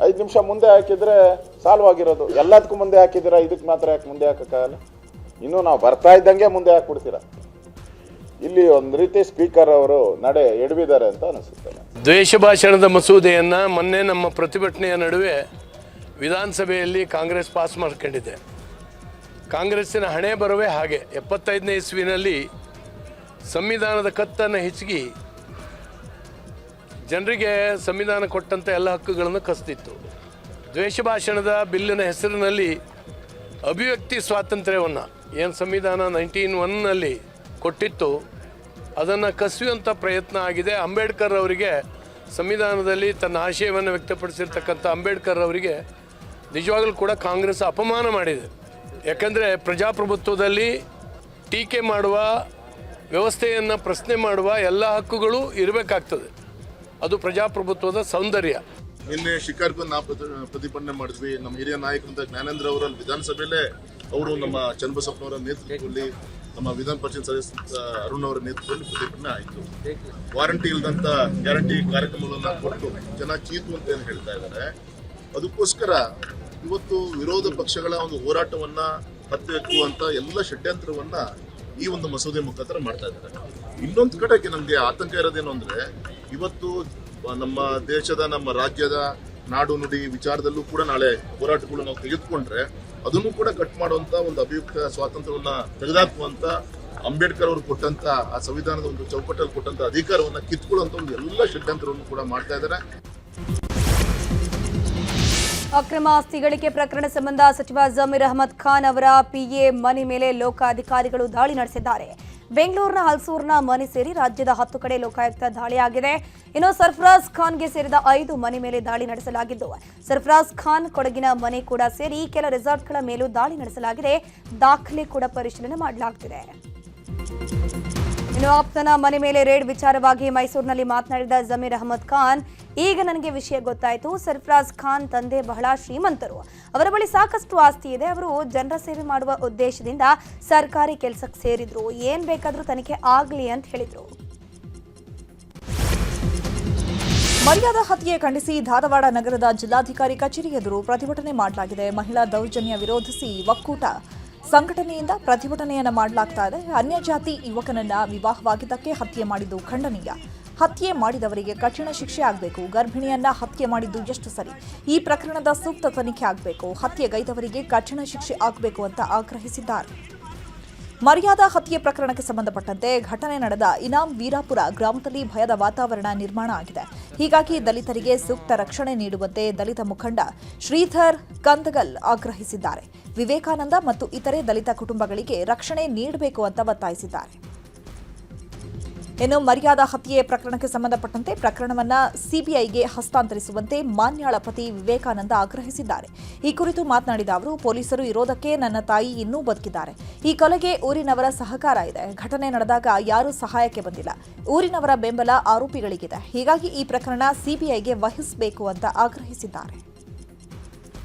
5 ನಿಮಿಷ ಮುಂದೆ ಹಾಕಿದರೆ ಸಾಲ್ವ್ ಆಗಿರೋದು. ಎಲ್ಲದಕ್ಕೂ ಮುಂದೆ ಹಾಕಿದ್ದೀರಾ, ಇದಕ್ಕೆ ಮಾತ್ರ ಯಾಕೆ ಮುಂದೆ ಹಾಕೋಕ್ಕಾಗಲ್ಲ? ಇನ್ನೂ ನಾವು ಬರ್ತಾ ಇದ್ದಂಗೆ ಮುಂದೆ ಹಾಕ್ಬಿಡ್ತೀರಾ. ಇಲ್ಲಿ ಒಂದು ರೀತಿ ಸ್ಪೀಕರ್ ಅವರು ನಡೆ ಎಡವಿದ್ದಾರೆ ಅಂತ ಅನಿಸುತ್ತೆ. ದ್ವೇಷ ಭಾಷಣದ ಮಸೂದೆಯನ್ನು ಮೊನ್ನೆ ನಮ್ಮ ಪ್ರತಿಭಟನೆಯ ನಡುವೆ ವಿಧಾನಸಭೆಯಲ್ಲಿ ಕಾಂಗ್ರೆಸ್ ಪಾಸ್ ಮಾಡ್ಕೊಂಡಿದೆ. ಕಾಂಗ್ರೆಸ್ಸಿನ ಹಣೆ ಬರವೇ ಹಾಗೆ. 75ನೇ ಇಸ್ವಿನಲ್ಲಿ ಸಂವಿಧಾನದ ಕತ್ತನ್ನು ಹಿಚ್ಚಿ ಜನರಿಗೆ ಸಂವಿಧಾನ ಕೊಟ್ಟಂಥ ಎಲ್ಲ ಹಕ್ಕುಗಳನ್ನು ಕಸ್ತಿತ್ತು. ದ್ವೇಷ ಭಾಷಣದ ಬಿಲ್ಲಿನ ಹೆಸರಿನಲ್ಲಿ ಅಭಿವ್ಯಕ್ತಿ ಸ್ವಾತಂತ್ರ್ಯವನ್ನು ಏನು ಸಂವಿಧಾನ 1901ನಲ್ಲಿ ಕೊಟ್ಟಿತ್ತು ಅದನ್ನು ಕಸಿಯುವಂಥ ಪ್ರಯತ್ನ ಆಗಿದೆ. ಅಂಬೇಡ್ಕರ್ ಅವರಿಗೆ ಸಂವಿಧಾನದಲ್ಲಿ ತನ್ನ ಆಶಯವನ್ನು ವ್ಯಕ್ತಪಡಿಸಿರ್ತಕ್ಕಂಥ ಅಂಬೇಡ್ಕರ್ ಅವರಿಗೆ ನಿಜವಾಗಲೂ ಕೂಡ ಕಾಂಗ್ರೆಸ್ ಅಪಮಾನ ಮಾಡಿದೆ. ಯಾಕಂದರೆ ಪ್ರಜಾಪ್ರಭುತ್ವದಲ್ಲಿ ಟೀಕೆ ಮಾಡುವ, ವ್ಯವಸ್ಥೆಯನ್ನು ಪ್ರಶ್ನೆ ಮಾಡುವ ಎಲ್ಲ ಹಕ್ಕುಗಳು ಇರಬೇಕಾಗ್ತದೆ. ಅದು ಪ್ರಜಾಪ್ರಭುತ್ವದ ಸೌಂದರ್ಯ. ನಿನ್ನೆ ಶಿಕಾರಿಪುರ ನಾವು ಪ್ರತಿಭಟನೆ ಮಾಡಿದ್ವಿ. ನಮ್ಮ ಹಿರಿಯ ನಾಯಕರಂತ ಜ್ಞಾನೇಂದ್ರ ಅವರಲ್ಲಿ ವಿಧಾನಸಭೆಯಲ್ಲೇ ಅವರು ನಮ್ಮ ಚನ್ನಬಸಪ್ಪನವರ ನೇತೃತ್ವದಲ್ಲಿ, ನಮ್ಮ ವಿಧಾನ ಪರಿಷತ್ ಸದಸ್ಯ ಅರುಣ್ ಅವರ ನೇತೃತ್ವದಲ್ಲಿ ಪ್ರತಿಭಟನೆ ಆಯಿತು. ವಾರಂಟಿ ಇಲ್ಲದಂತ ಗ್ಯಾರಂಟಿ ಕಾರ್ಯಕ್ರಮಗಳನ್ನು ಕೊಟ್ಟು ಜನ ಚೀತು ಅಂತ ಏನು ಹೇಳ್ತಾ ಇದ್ದಾರೆ. ಅದಕ್ಕೋಸ್ಕರ ಇವತ್ತು ವಿರೋಧ ಪಕ್ಷಗಳ ಒಂದು ಹೋರಾಟವನ್ನ ಹತ್ತಿಕ್ಕುವಂತ ಎಲ್ಲ ಷಡ್ಯಂತ್ರವನ್ನ ಈ ಒಂದು ಮಸೂದೆ ಮುಖಾಂತರ ಮಾಡ್ತಾ ಇದ್ದಾರೆ. ಇನ್ನೊಂದು ಕಡೆಗೆ ನಮಗೆ ಆತಂಕ ಇರೋದೇನು ಅಂದ್ರೆ, ಇವತ್ತು ನಮ್ಮ ದೇಶದ, ನಮ್ಮ ರಾಜ್ಯದ ನಾಡು ನುಡಿ ವಿಚಾರದಲ್ಲೂ ಕೂಡ ನಾಳೆ ಹೋರಾಟಗಳು ನಾವು ತೆಗೆದುಕೊಂಡ್ರೆ ಅದನ್ನು ಕೂಡ ಕಟ್ ಮಾಡುವಂತ ಒಂದು ಅಭಿವ್ಯಕ್ತ ಸ್ವಾತಂತ್ರ್ಯವನ್ನ ತೆಗೆದುಹಾಕುವಂತ ಅಂಬೇಡ್ಕರ್ ಅವರು ಕೊಟ್ಟಂತ ಆ ಸಂವಿಧಾನದ ಒಂದು ಚೌಕಟ್ಟಲ್ಲಿ ಕೊಟ್ಟಂತ ಅಧಿಕಾರವನ್ನ ಕಿತ್ಕೊಳ್ಳುವಂತ ಒಂದು ಎಲ್ಲ ಷಡ್ಯಂತ್ರವನ್ನು ಕೂಡ ಮಾಡ್ತಾ ಇದ್ದಾರೆ. ಅಕ್ರಮ ಆಸ್ತಿ ಗಳಿಕೆ ಪ್ರಕರಣ ಸಂಬಂಧ ಸಚಿವ ಜಮೀರ್ ಅಹಮದ್ ಖಾನ್ ಅವರ ಪಿಎ ಮನೆ ಮೇಲೆ ಲೋಕಾಧಿಕಾರಿಗಳು ದಾಳಿ ನಡೆಸಿದ್ದಾರೆ. ಬೆಂಗಳೂರಿನ ಹಲ್ಸೂರಿನ ಮನೆ ಸೇರಿ ರಾಜ್ಯದ 10 ಕಡೆ ಲೋಕಾಯುಕ್ತ ದಾಳಿಯಾಗಿದೆ. ಇನ್ನು ಸರ್ಫರಾಜ್ ಖಾನ್ಗೆ ಸೇರಿದ 5 ಮನೆ ಮೇಲೆ ದಾಳಿ ನಡೆಸಲಾಗಿದ್ದು, ಸರ್ಫರಾಜ್ ಖಾನ್ ಕೊಡಗಿನ ಮನೆ ಕೂಡ ಸೇರಿ ಕೆಲ ರೆಸಾರ್ಟ್ಗಳ ಮೇಲೂ ದಾಳಿ ನಡೆಸಲಾಗಿದೆ. ದಾಖಲೆ ಕೂಡ ಪರಿಶೀಲನೆ ಮಾಡಲಾಗುತ್ತಿದೆ. ಇನ್ನು ಆಪ್ತನ ಮನೆ ಮೇಲೆ ರೇಡ್ ವಿಚಾರವಾಗಿ ಮೈಸೂರಿನಲ್ಲಿ ಮಾತನಾಡಿದ ಜಮೀರ್ ಅಹಮದ್ ಖಾನ್, ಈಗ ನನಗೆ ವಿಷಯ ಗೊತ್ತಾಯಿತು. ಸರ್ಫರಾಜ್ ಖಾನ್ ತಂದೆ ಬಹಳ ಶ್ರೀಮಂತರು, ಅವರ ಬಳಿ ಸಾಕಷ್ಟು ಆಸ್ತಿ ಇದೆ. ಅವರು ಜನರ ಸೇವೆ ಮಾಡುವ ಉದ್ದೇಶದಿಂದ ಸರ್ಕಾರಿ ಕೆಲಸಕ್ಕೆ ಸೇರಿದ್ರು. ಏನ್ ಬೇಕಾದ್ರೂ ತನಿಖೆ ಆಗ್ಲಿ ಅಂತ ಹೇಳಿದ್ರು. ಮರ್ಯಾದಾ ಹತ್ಯೆ ಖಂಡಿಸಿ ಧಾರವಾಡ ನಗರದ ಜಿಲ್ಲಾಧಿಕಾರಿ ಕಚೇರಿ ಎದುರು ಪ್ರತಿಭಟನೆ ಮಾಡಲಾಗಿದೆ. ಮಹಿಳಾ ದೌರ್ಜನ್ಯ ವಿರೋಧಿಸಿ ಒಕ್ಕೂಟ ಸಂಘಟನೆಯಿಂದ ಪ್ರತಿಭಟನೆಯನ್ನ ಮಾಡಲಾಗ್ತಾ ಇದೆ. ಅನ್ಯಜಾತಿ ಯುವಕನನ್ನ ವಿವಾಹವಾಗಿದ್ದಕ್ಕೆ ಹತ್ಯೆ ಮಾಡಿದ್ದು ಖಂಡನೀಯ. ಹತ್ಯೆ ಮಾಡಿದವರಿಗೆ ಕಠಿಣ ಶಿಕ್ಷೆ ಆಗಬೇಕು. ಗರ್ಭಿಣಿಯನ್ನ ಹತ್ಯೆ ಮಾಡಿದ್ದು ಎಷ್ಟು ಸರಿ? ಈ ಪ್ರಕರಣದ ಸೂಕ್ತ ತನಿಖೆ ಆಗಬೇಕು. ಹತ್ಯೆಗೈದವರಿಗೆ ಕಠಿಣ ಶಿಕ್ಷೆ ಆಗಬೇಕು ಅಂತ ಆಗ್ರಹಿಸಿದ್ದಾರೆ. ಮರ್ಯಾದಾ ಹತ್ಯೆ ಪ್ರಕರಣಕ್ಕೆ ಸಂಬಂಧಪಟ್ಟಂತೆ ಘಟನೆ ನಡೆದ ಇನಾಂ ವೀರಾಪುರ ಗ್ರಾಮದಲ್ಲಿ ಭಯದ ವಾತಾವರಣ ನಿರ್ಮಾಣ ಆಗಿದೆ. ಹೀಗಾಗಿ ದಲಿತರಿಗೆ ಸೂಕ್ತ ರಕ್ಷಣೆ ನೀಡುವಂತೆ ದಲಿತ ಮುಖಂಡ ಶ್ರೀಧರ್ ಕಂದಗಲ್ ಆಗ್ರಹಿಸಿದ್ದಾರೆ. ವಿವೇಕಾನಂದ ಮತ್ತು ಇತರೆ ದಲಿತ ಕುಟುಂಬಗಳಿಗೆ ರಕ್ಷಣೆ ನೀಡಬೇಕು ಅಂತ ಒತ್ತಾಯಿಸಿದ್ದಾರೆ. ಇನ್ನು ಮರ್ಯಾದಾ ಹತ್ಯೆ ಪ್ರಕರಣಕ್ಕೆ ಸಂಬಂಧಪಟ್ಟಂತೆ ಪ್ರಕರಣವನ್ನು ಸಿಬಿಐಗೆ ಹಸ್ತಾಂತರಿಸುವಂತೆ ಮಾನ್ಯಾಳ ಪತಿ ವಿವೇಕಾನಂದ ಆಗ್ರಹಿಸಿದ್ದಾರೆ. ಈ ಕುರಿತು ಮಾತನಾಡಿದ ಅವರು, ಪೊಲೀಸರು ಇರೋದಕ್ಕೆ ನನ್ನ ತಾಯಿ ಇನ್ನೂ ಬದುಕಿದ್ದಾರೆ. ಈ ಕೊಲೆಗೆ ಊರಿನವರ ಸಹಕಾರ ಇದೆ. ಘಟನೆ ನಡೆದಾಗ ಯಾರೂ ಸಹಾಯಕ್ಕೆ ಬಂದಿಲ್ಲ. ಊರಿನವರ ಬೆಂಬಲ ಆರೋಪಿಗಳಿಗಿದೆ. ಹೀಗಾಗಿ ಈ ಪ್ರಕರಣ ಸಿಬಿಐಗೆ ವಹಿಸಬೇಕು ಅಂತ ಆಗ್ರಹಿಸಿದ್ದಾರೆ.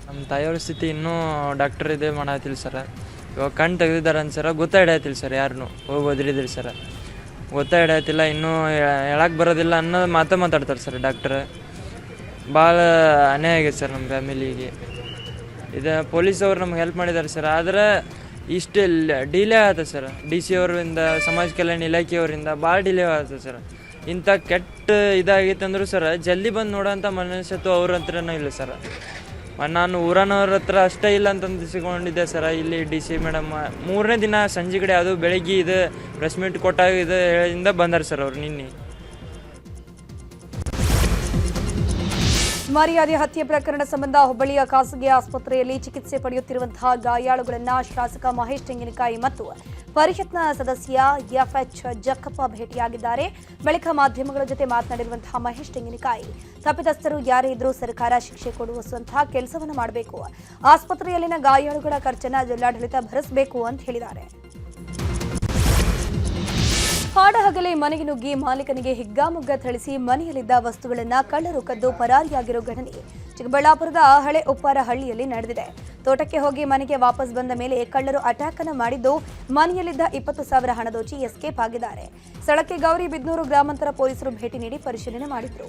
ನಮ್ಮ ತಾಯಿಯವ್ರ ಸ್ಥಿತಿ ಇನ್ನೂ ಡಾಕ್ಟರ್ ಇದೆ ಮಾಡತ್ತಿಲ್ಲ ಸರ್. ಇವಾಗ ಕಣ್ಣು ತೆಗೆದಿದ್ದಾರೆ ಸರ, ಗೊತ್ತಾಯಿಡತ್ತಿಲ್ಲ ಸರ್. ಯಾರನ್ನು ಹೋಗಿ ಓದಿರಿದ್ರಿ ಸರ್, ಗೊತ್ತಾಯಿಡತ್ತಿಲ್ಲ. ಇನ್ನೂ ಹೇಳಕ್ಕೆ ಬರೋದಿಲ್ಲ ಅನ್ನೋದು ಮಾತಾಡ್ತಾರೆ ಸರ್. ಡಾಕ್ಟರ್ ಭಾಳ ಅನ್ಯಾಯ ಆಗೈತೆ ಸರ್ ನಮ್ಮ ಫ್ಯಾಮಿಲಿಗೆ. ಇದು ಪೊಲೀಸವ್ರು ನಮ್ಗೆ ಹೆಲ್ಪ್ ಮಾಡಿದ್ದಾರೆ ಸರ್. ಆದರೆ ಇಷ್ಟು ಡಿಲೇ ಆಗುತ್ತೆ ಸರ್. DC ಅವರಿಂದ, ಸಮಾಜ ಕಲ್ಯಾಣ ಇಲಾಖೆಯವರಿಂದ ಭಾಳ ಡಿಲೇ ಆಗುತ್ತೆ ಸರ್. ಇಂಥ ಕೆಟ್ಟ ಇದಾಗೈತೆ ಅಂದರೂ ಸರ್ ಜಲ್ದಿ ಬಂದು ನೋಡೋಂಥ ಮನಸ್ಸತ್ತು ಅವ್ರ ಹತ್ರನೂ ಇಲ್ಲ ಸರ್. ನಾನು ಊರನವ್ರ ಹತ್ರ ಅಷ್ಟೇ ಇಲ್ಲ ಅಂತ ಅಂದಿಸಿಕೊಂಡಿದ್ದೆ ಸರ್. ಇಲ್ಲಿ DC ಮೇಡಮ್ 3ನೇ ದಿನ ಸಂಜೆ ಕಡೆ ಅದು ಬೆಳಗ್ಗೆ ಇದು ಪ್ರೆಸ್ ಮೀಟ್ ಕೊಟ್ಟಾಗ ಇಂದ ಬಂದಾರ ಸರ್ ಅವ್ರು ನಿನ್ನೆ. ಮರ್ಯಾದೆ ಹತ್ಯೆ ಪ್ರಕರಣ ಸಂಬಂಧ ಹುಬ್ಬಳ್ಳಿಯ ಖಾಸಗಿ ಆಸ್ಪತ್ರೆಯಲ್ಲಿ ಚಿಕಿತ್ಸೆ ಪಡೆಯುತ್ತಿರುವಂತಹ ಗಾಯಾಳುಗಳನ್ನು ಶಾಸಕ ಮಹೇಶ್ ತೆಂಗಿನಕಾಯಿ ಮತ್ತು ಪರಿಷತ್ನ ಸದಸ್ಯ FH ಜಕ್ಕಪ್ಪ ಭೇಟಿಯಾಗಿದ್ದಾರೆ. ಬಳಿಕ ಮಾಧ್ಯಮಗಳ ಜೊತೆ ಮಾತನಾಡಿರುವಂತಹ ಮಹೇಶ್ ತೆಂಗಿನಕಾಯಿ, ತಪ್ಪಿತಸ್ಥರು ಯಾರೇ ಇದ್ರೂ ಸರ್ಕಾರ ಶಿಕ್ಷೆ ಕೊಡುವಂತಹ ಕೆಲಸವನ್ನು ಮಾಡಬೇಕು. ಆಸ್ಪತ್ರೆಯಲ್ಲಿನ ಗಾಯಾಳುಗಳ ಖರ್ಚನ್ನ ಜಿಲ್ಲಾಡಳಿತ ಭರಿಸಬೇಕು ಅಂತ ಹೇಳಿದ್ದಾರೆ. ಹಾಡಹಗಲೇ ಮನೆಗೆ ನುಗ್ಗಿ ಮಾಲೀಕನಿಗೆ ಹಿಗ್ಗಾಮುಗ್ಗ ಥಳಿಸಿ ಮನೆಯಲ್ಲಿದ್ದ ವಸ್ತುಗಳನ್ನು ಕಳ್ಳರು ಕದ್ದು ಪರಾರಿಯಾಗಿರೋ ಘಟನೆ ಚಿಕ್ಕಬಳ್ಳಾಪುರದ ಹಳೆ ಉಪ್ಪಾರ ಹಳ್ಳಿಯಲ್ಲಿ ನಡೆದಿದೆ. ತೋಟಕ್ಕೆ ಹೋಗಿ ಮನೆಗೆ ವಾಪಸ್ ಬಂದ ಮೇಲೆ ಕಳ್ಳರು ಅಟ್ಯಾಕ್ ಅನ್ನು ಮಾಡಿದ್ದು ಮನೆಯಲ್ಲಿದ್ದ 20,000 ಹಣ ದೋಚಿ ಎಸ್ಕೇಪ್ ಆಗಿದ್ದಾರೆ. ಸ್ಥಳಕ್ಕೆ ಗೌರಿಬಿದನೂರು ಗ್ರಾಮಾಂತರ ಪೊಲೀಸರು ಭೇಟಿ ನೀಡಿ ಪರಿಶೀಲನೆ ಮಾಡಿದ್ರು.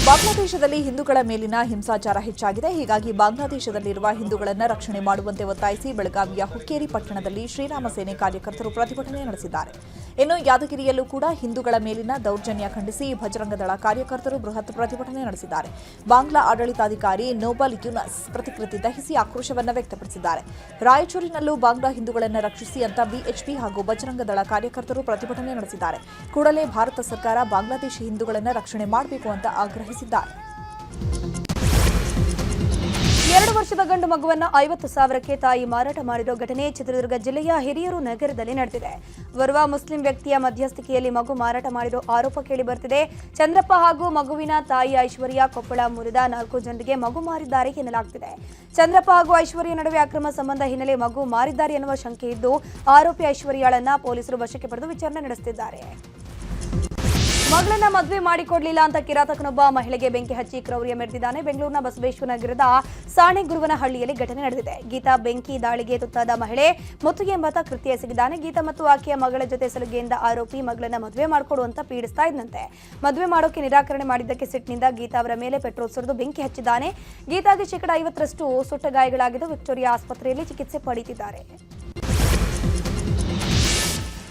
ಬಾಂಗ್ಲಾದೇಶದಲ್ಲಿ ಹಿಂದೂಗಳ ಮೇಲಿನ ಹಿಂಸಾಚಾರ ಹೆಚ್ಚಾಗಿದೆ. ಹೀಗಾಗಿ ಬಾಂಗ್ಲಾದೇಶದಲ್ಲಿರುವ ಹಿಂದೂಗಳನ್ನು ರಕ್ಷಣೆ ಮಾಡುವಂತೆ ಒತ್ತಾಯಿಸಿ ಬೆಳಗಾವಿಯ ಹುಕ್ಕೇರಿ ಪಟ್ಟಣದಲ್ಲಿ ಶ್ರೀರಾಮ ಸೇನೆ ಕಾರ್ಯಕರ್ತರು ಪ್ರತಿಭಟನೆ ನಡೆಸಿದ್ದಾರೆ. ಇನ್ನು ಯಾದಗಿರಿಯಲ್ಲೂ ಕೂಡ ಹಿಂದೂಗಳ ಮೇಲಿನ ದೌರ್ಜನ್ಯ ಖಂಡಿಸಿ ಭಜರಂಗ ದಳ ಕಾರ್ಯಕರ್ತರು ಬೃಹತ್ ಪ್ರತಿಭಟನೆ ನಡೆಸಿದ್ದಾರೆ. ಬಾಂಗ್ಲಾ ಆಡಳಿತಾಧಿಕಾರಿ ನೋಬಲ್ ಯುನಸ್ ಪ್ರತಿಕೃತಿ ದಹಿಸಿ ಆಕ್ರೋಶವನ್ನು ವ್ಯಕ್ತಪಡಿಸಿದ್ದಾರೆ. ರಾಯಚೂರಿನಲ್ಲೂ ಬಾಂಗ್ಲಾ ಹಿಂದೂಗಳನ್ನು ರಕ್ಷಿಸಿ ಅಂತ ಬಿಎಚ್ಪಿ ಹಾಗೂ ಬಜರಂಗ ದಳ ಕಾರ್ಯಕರ್ತರು ಪ್ರತಿಭಟನೆ ನಡೆಸಿದ್ದಾರೆ. ಕೂಡಲೇ ಭಾರತ ಸರ್ಕಾರ ಬಾಂಗ್ಲಾದೇಶಿ ಹಿಂದೂಗಳನ್ನು ರಕ್ಷಣೆ ಮಾಡಬೇಕು ಅಂತ ಆಗ್ರಹಿಸಿದ್ದಾರೆ. 2 ವರ್ಷದ ಗಂಡು ಮಗುವನ್ನು 50,000ಕ್ಕೆ ತಾಯಿ ಮಾರಾಟ ಮಾಡಿರೋ ಘಟನೆ ಚಿತ್ರದುರ್ಗ ಜಿಲ್ಲೆಯ ಹಿರಿಯೂರು ನಗರದಲ್ಲಿ ನಡೆದಿದೆ. ಓರ್ವ ಮುಸ್ಲಿಂ ವ್ಯಕ್ತಿಯ ಮಧ್ಯಸ್ಥಿಕೆಯಲ್ಲಿ ಮಗು ಮಾರಾಟ ಮಾಡಿರೋ ಆರೋಪ ಕೇಳಿ ಬರ್ತಿದೆ. ಚಂದ್ರಪ್ಪ ಹಾಗೂ ಮಗುವಿನ ತಾಯಿ ಐಶ್ವರ್ಯ ಕೊಪ್ಪಳ ಮೂಲದ 4 ಜನರಿಗೆ ಮಗು ಮಾರಿದ್ದಾರೆ ಎನ್ನಲಾಗ್ತಿದೆ. ಚಂದ್ರಪ್ಪ ಹಾಗೂ ಐಶ್ವರ್ಯ ನಡುವೆ ಅಕ್ರಮ ಸಂಬಂಧ ಹಿನ್ನೆಲೆ ಮಗು ಮಾರಿದ್ದಾರೆ ಎನ್ನುವ ಶಂಕೆ ಇದ್ದು ಆರೋಪಿ ಐಶ್ವರ್ಯಾಳನ್ನ ಪೊಲೀಸರು ವಶಕ್ಕೆ ಪಡೆದು ವಿಚಾರಣೆ ನಡೆಸುತ್ತಿದ್ದಾರೆ. ಮಗಳನ್ನ ಮದುವೆ ಮಾಡಿಕೊಡ್ಲಿಲ್ಲ ಅಂತ ಕಿರಾತಕನೊಬ್ಬ ಮಹಿಳೆಗೆ ಬೆಂಕಿ ಹಚ್ಚಿ ಕ್ರೌರ್ಯ ಮೆರೆದಿದ್ದಾನೆ. ಬೆಂಗಳೂರಿನ ಬಸವೇಶ್ವರ ನಗರದ ಸಾಣೆಗುರುವನಹಳ್ಳಿಯಲ್ಲಿ ಘಟನೆ ನಡೆದಿದೆ. ಗೀತಾ ಬೆಂಕಿ ದಾಳಿಗೆ ತುತ್ತಾದ ಮಹಿಳೆ ಮುತ್ತಿಗೆ ಎಂಬಾತ ಕೃತ್ಯ ಎಸಗಿದ್ದಾನೆ. ಗೀತಾ ಮತ್ತು ಆಕೆಯ ಮಗಳ ಜೊತೆ ಸಲುಗೆಯಿಂದ ಆರೋಪಿ ಮಗಳನ್ನ ಮದುವೆ ಮಾಡಿಕೊಡು ಅಂತ ಪೀಡಿಸ್ತಾ ಇದ್ದಂತೆ. ಮದುವೆ ಮಾಡೋಕೆ ನಿರಾಕರಣೆ ಮಾಡಿದ್ದಕ್ಕೆ ಸಿಟ್ಟಿನಿಂದ ಗೀತಾ ಅವರ ಮೇಲೆ ಪೆಟ್ರೋಲ್ ಸುರಿದು ಬೆಂಕಿ ಹಚ್ಚಿದ್ದಾನೆ. ಗೀತಾಗೆ 50% ಸುಟ್ಟ ಗಾಯಗಳಾಗಿದ್ದು ವಿಕ್ಟೋರಿಯಾ ಆಸ್ಪತ್ರೆಯಲ್ಲಿ ಚಿಕಿತ್ಸೆ ಪಡೆಯುತ್ತಿದ್ದಾರೆ.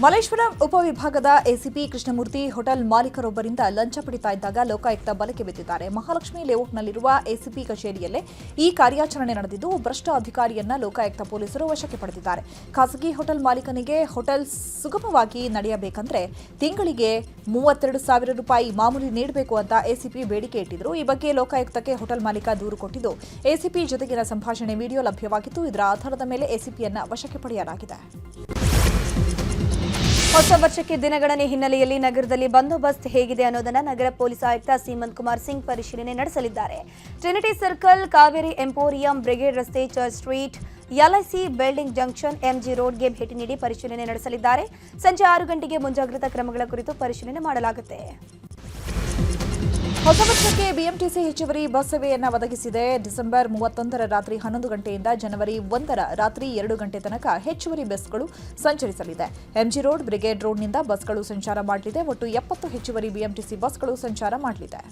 ಮಲ್ಲೇಶ್ವರಂ ಉಪವಿಭಾಗದ ಎಸಿಪಿ ಕೃಷ್ಣಮೂರ್ತಿ ಹೋಟೆಲ್ ಮಾಲೀಕರೊಬ್ಬರಿಂದ ಲಂಚ ಪಡಿತಾ ಇದ್ದಾಗ ಲೋಕಾಯುಕ್ತ ಬಲೆಗೆ ಬಿದ್ದಿದ್ದಾರೆ. ಮಹಾಲಕ್ಷ್ಮಿ ಲೇಔಟ್ನಲ್ಲಿರುವ ಎಸಿಪಿ ಕಚೇರಿಯಲ್ಲೇ ಈ ಕಾರ್ಯಾಚರಣೆ ನಡೆದಿದ್ದು ಭ್ರಷ್ಟ ಅಧಿಕಾರಿಯನ್ನ ಲೋಕಾಯುಕ್ತ ಪೊಲೀಸರು ವಶಕ್ಕೆ ಪಡೆದಿದ್ದಾರೆ. ಖಾಸಗಿ ಹೋಟೆಲ್ ಮಾಲೀಕನಿಗೆ ಹೋಟೆಲ್ ಸುಗಮವಾಗಿ ನಡೆಯಬೇಕಂದ್ರೆ ತಿಂಗಳಿಗೆ 32,000 ರೂಪಾಯಿ ಮಾಮೂಲಿ ನೀಡಬೇಕು ಅಂತ ಎಸಿಪಿ ಬೇಡಿಕೆ ಇಟ್ಟಿದ್ರು. ಈ ಬಗ್ಗೆ ಲೋಕಾಯುಕ್ತಕ್ಕೆ ಹೋಟೆಲ್ ಮಾಲೀಕ ದೂರು ಕೊಟ್ಟಿದ್ದು ಎಸಿಪಿ ಜೊತೆಗಿನ ಸಂಭಾಷಣೆ ವಿಡಿಯೋ ಲಭ್ಯವಾಗಿತ್ತು. ಇದರ ಆಧಾರದ ಮೇಲೆ ಎಸಿಪಿಯನ್ನ ವಶಕ್ಕೆ ಪಡೆಯಲಾಗಿದೆ. ಹೊಸ ವರ್ಷಕ್ಕೆ ದಿನಗಣನೆ ಹಿನ್ನೆಲೆಯಲ್ಲಿ ನಗರದಲ್ಲಿ ಬಂದೋಬಸ್ತ್ ಹೇಗಿದೆ ಅನ್ನೋದನ್ನ ನಗರ ಪೊಲೀಸ್ ಆಯುಕ್ತ ಸೀಮಂತ್ ಕುಮಾರ್ ಸಿಂಗ್ ಪರಿಶೀಲನೆ ನಡೆಸಲಿದ್ದಾರೆ. Trinity Circle, Cauvery Emporium, Brigade ರಸ್ತೆ, Church Street, LIC building junction, MG ರೋಡ್ಗೆ ಭೇಟಿ ನೀಡಿ ಪರಿಶೀಲನೆ ನಡೆಸಲಿದ್ದಾರೆ. ಸಂಜೆ 6 ಗಂಟೆಗೆ ಮುಂಜಾಗ್ರತಾ ಕ್ರಮಗಳ ಕುರಿತು ಪರಿಶೀಲನೆ ಮಾಡಲಾಗುತ್ತೆ. ಹೊಸ ವರ್ಷಕ್ಕೆ ಬಿಎಂಟಿಸಿ ಹೆಚ್ಚುವರಿ ಬಸ್ ಸೇವೆಯನ್ನು ಒದಗಿಸಿದೆ. ಡಿಸೆಂಬರ್ 31ರ ರಾತ್ರಿ 11 ಗಂಟೆಯಿಂದ ಜನವರಿ 1ರ ರಾತ್ರಿ 2 ಗಂಟೆ ತನಕ ಹೆಚ್ಚುವರಿ ಬಸ್ಗಳು ಸಂಚರಿಸಲಿದೆ. MG ರೋಡ್, ಬ್ರಿಗೇಡ್ ರೋಡ್ನಿಂದ ಬಸ್ಗಳು ಸಂಚಾರ ಮಾಡಲಿದೆ. ಒಟ್ಟು 70 ಹೆಚ್ಚುವರಿ ಬಿಎಂಟಿಸಿ ಬಸ್ಗಳು ಸಂಚಾರ ಮಾಡಲಿದೆ.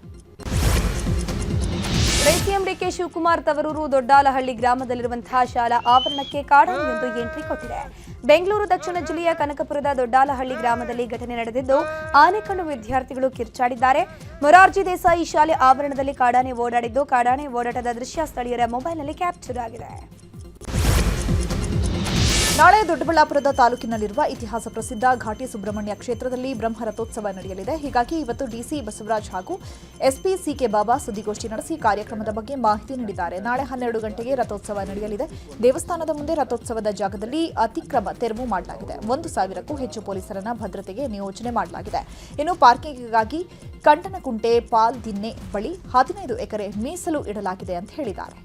ಸಿಎಂ ಡಿಕೆ ಶಿವಕುಮಾರ್ ತವರೂರು ದೊಡ್ಡಾಲಹಳ್ಳಿ ಗ್ರಾಮದಲ್ಲಿರುವಂತಹ ಶಾಲಾ ಆವರಣಕ್ಕೆ ಕಾಡಾನೆಯೊಂದು ಎಂಟ್ರಿ ಕೊಟ್ಟಿದೆ. ಬೆಂಗಳೂರು ದಕ್ಷಿಣ ಜಿಲ್ಲೆಯ ಕನಕಪುರದ ದೊಡ್ಡಾಲಹಳ್ಳಿ ಗ್ರಾಮದಲ್ಲಿ ಘಟನೆ ನಡೆದಿದ್ದು ಆನೆ ಕಂಡು ವಿದ್ಯಾರ್ಥಿಗಳು ಕಿರ್ಚಾಡಿದ್ದಾರೆ. ಮೊರಾರ್ಜಿ ದೇಸಾಯಿ ಶಾಲೆ ಆವರಣದಲ್ಲಿ ಕಾಡಾನೆ ಓಡಾಡಿದ್ದು ಕಾಡಾನೆ ಓಡಾಟದ ದೃಶ್ಯ ಸ್ಥಳೀಯರ ಮೊಬೈಲ್ನಲ್ಲಿ ಕ್ಯಾಪ್ಚರ್ ಆಗಿದೆ. ನಾಳೆ ದೊಡ್ಡಬಳ್ಳಾಪುರದ ತಾಲೂಕಿನಲ್ಲಿರುವ ಇತಿಹಾಸ ಪ್ರಸಿದ್ಧ ಘಾಟಿ ಸುಬ್ರಹ್ಮಣ್ಯ ಕ್ಷೇತ್ರದಲ್ಲಿ ಬ್ರಹ್ಮ ರಥೋತ್ಸವ ನಡೆಯಲಿದೆ. ಹೀಗಾಗಿ ಇವತ್ತು ಡಿಸಿ ಬಸವರಾಜ್ ಹಾಗೂ ಎಸ್ಪಿ ಸಿಕೆ ಬಾಬಾ ಸುದ್ದಿಗೋಷ್ಠಿ ನಡೆಸಿ ಕಾರ್ಯಕ್ರಮದ ಬಗ್ಗೆ ಮಾಹಿತಿ ನೀಡಿದ್ದಾರೆ. ನಾಳೆ 12 ಗಂಟೆಗೆ ರಥೋತ್ಸವ ನಡೆಯಲಿದೆ. ದೇವಸ್ಥಾನದ ಮುಂದೆ ರಥೋತ್ಸವದ ಜಾಗದಲ್ಲಿ ಅತಿಕ್ರಮ ತೆರವು ಮಾಡಲಾಗಿದೆ. 1,000ಕ್ಕೂ ಹೆಚ್ಚು ಪೊಲೀಸರನ್ನ ಭದ್ರತೆಗೆ ನಿಯೋಜನೆ ಮಾಡಲಾಗಿದೆ. ಇನ್ನು ಪಾರ್ಕಿಂಗ್ಗಾಗಿ ಕಂಟನಕುಂಟೆ ಪಾಲ್ದಿನ್ನೆ ಬಳಿ 15 ಎಕರೆ ಮೀಸಲು ಇಡಲಾಗಿದೆ ಅಂತ ಹೇಳಿದ್ದಾರೆ.